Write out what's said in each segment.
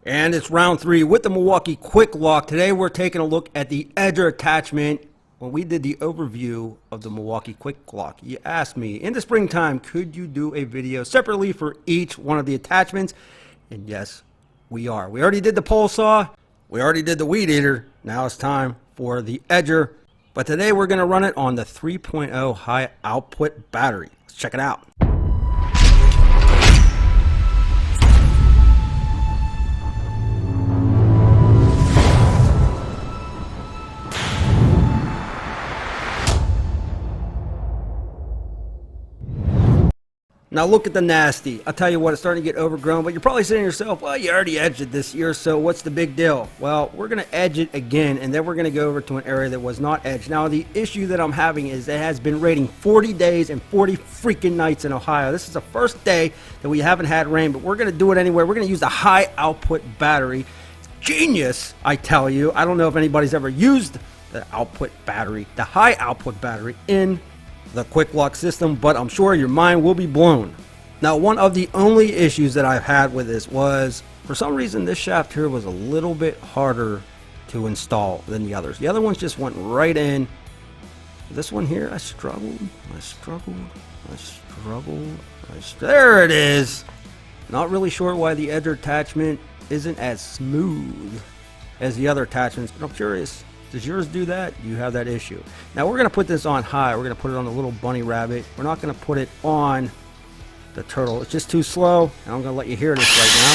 And it's round 3 with the Milwaukee Quik-Lok. Today we're taking a look at the Edger attachment. When we did the overview of the Milwaukee Quik-Lok, you asked me in the springtime, could you do a video separately for each one of the attachments? And yes, we are. We already did the pole saw. We already did the weed eater. Now it's time for the Edger. But today we're going to run it on the 3.0 high output battery. Let's check it out. Now look at the nasty. I'll tell you what, it's starting to get overgrown, but you're probably saying to yourself, well, you already edged it this year, so what's the big deal? Well, we're going to edge it again, and then we're going to go over to an area that was not edged. Now, the issue that I'm having is it has been raining 40 days and 40 freaking nights in Ohio. This is the first day that we haven't had rain, but we're going to do it anyway. We're going to use the high output battery. Genius, I tell you. I don't know if anybody's ever used the output battery, the high output battery in the Quik-Lok system, but I'm sure your mind will be blown. Now, one of the only issues that I've had with this was, for some reason, this shaft here was a little bit harder to install than the others. The other ones just went right in. This one here, I struggled. There it is. Not really sure why the Edger attachment isn't as smooth as the other attachments, but I'm curious. Does yours do that? Do you have that issue? Now we're going to put this on high. We're going to put it on the little bunny rabbit. We're not going to put it on the turtle. It's just too slow. And I'm going to let you hear this right now.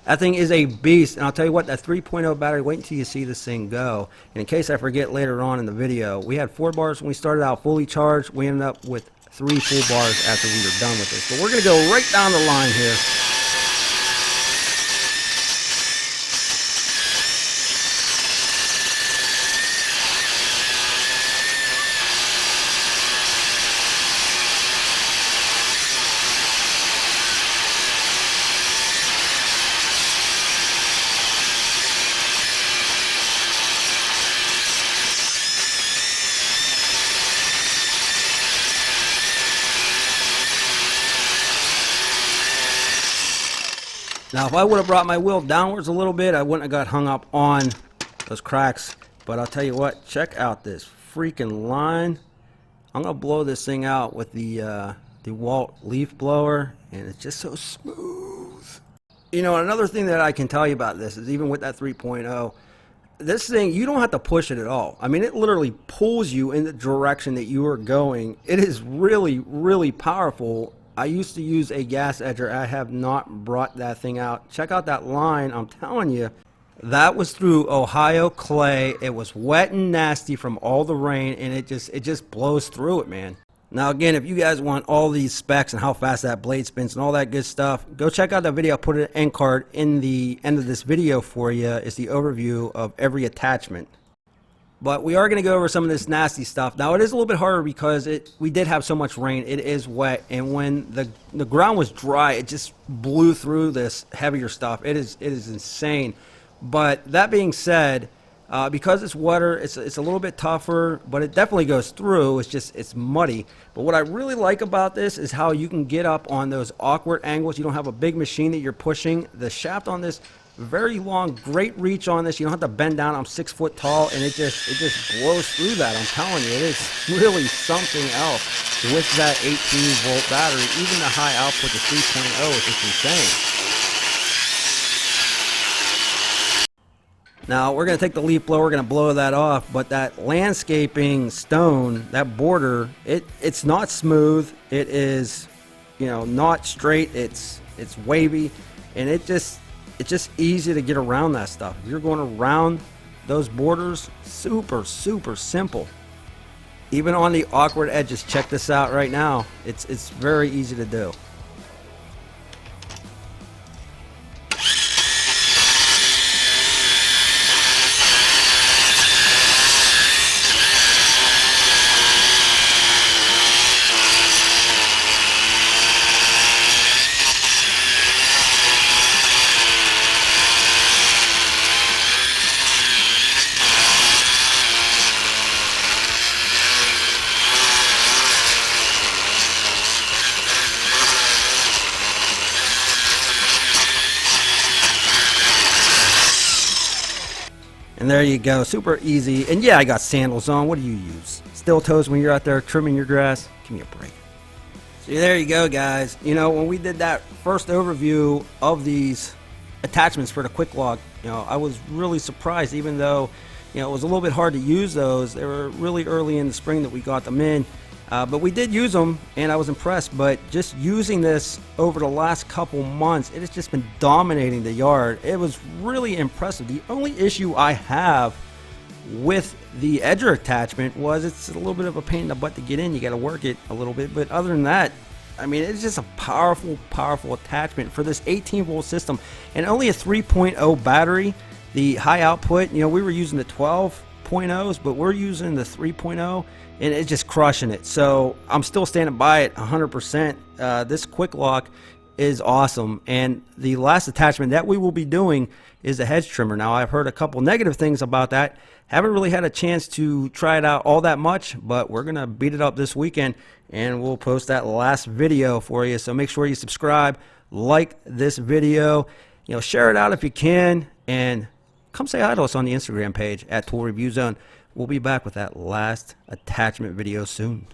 That thing is a beast. And I'll tell you what, that 3.0 battery, wait until you see this thing go. And in case I forget later on in the video, we had 4 bars when we started out fully charged. We ended up with 3 full bars after we were done with this. But we're going to go right down the line here. Now, if I would have brought my wheel downwards a little bit, I wouldn't have got hung up on those cracks. But I'll tell you what, check out this freaking line. I'm going to blow this thing out with the DeWalt leaf blower, and it's just so smooth. You know, another thing that I can tell you about this is even with that 3.0, this thing, you don't have to push it at all. I mean, it literally pulls you in the direction that you are going. It is really, really powerful. I used to use a gas edger. I have not brought that thing out. Check out that line. I'm telling you, that was through Ohio clay. It was wet and nasty from all the rain, and it just blows through it, man. Now, again, if you guys want all these specs and how fast that blade spins and all that good stuff, go check out that video. I'll put an end card in the end of this video for you. It's the overview of every attachment. But we are going to go over some of this nasty stuff. Now, it is a little bit harder because we did have so much rain. It is wet, and when the ground was dry, it just blew through this heavier stuff. It is insane. But that being said, because it's wetter, it's a little bit tougher, but it definitely goes through. It's muddy. But what I really like about this is how you can get up on those awkward angles. You don't have a big machine that you're pushing. The shaft on this, very long, great reach on this. You don't have to bend down. I'm 6 foot tall, and it just blows through that. I'm telling you, it is really something else with that 18-volt battery. Even the high output, the 3.0, is just insane. Now we're going to take the leaf blower. We're going to blow that off. But that landscaping stone, that border, it's not smooth. It is, you know, not straight. It's wavy, and it's just easy to get around that stuff. If you're going around those borders, super simple. Even on the awkward edges, check this out right now. It's very easy to do. And there you go, super easy. And yeah, I got sandals on. What do you use? Steel toes when you're out there trimming your grass? Give me a break. So there you go, guys. You know, when we did that first overview of these attachments for the Quik-Lok, you know, I was really surprised, even though, you know, it was a little bit hard to use those. They were really early in the spring that we got them in. But we did use them, and I was impressed. But just using this over the last couple months, it has just been dominating the yard. It was really impressive. The only issue I have with the Edger attachment was it's a little bit of a pain in the butt to get in. You got to work it a little bit. But other than that, I mean, it's just a powerful, powerful attachment for this 18-volt system. And only a 3.0 battery. The high output, you know, we were using the 12.0s, but we're using the 3.0. And it's just crushing it. So I'm still standing by it 100%. This Quik-Lok is awesome. And the last attachment that we will be doing is the hedge trimmer. Now, I've heard a couple negative things about that. Haven't really had a chance to try it out all that much, but we're going to beat it up this weekend, and we'll post that last video for you. So make sure you subscribe, like this video, you know, share it out if you can, and come say hi to us on the Instagram page at Tool Review Zone. We'll be back with that last attachment video soon.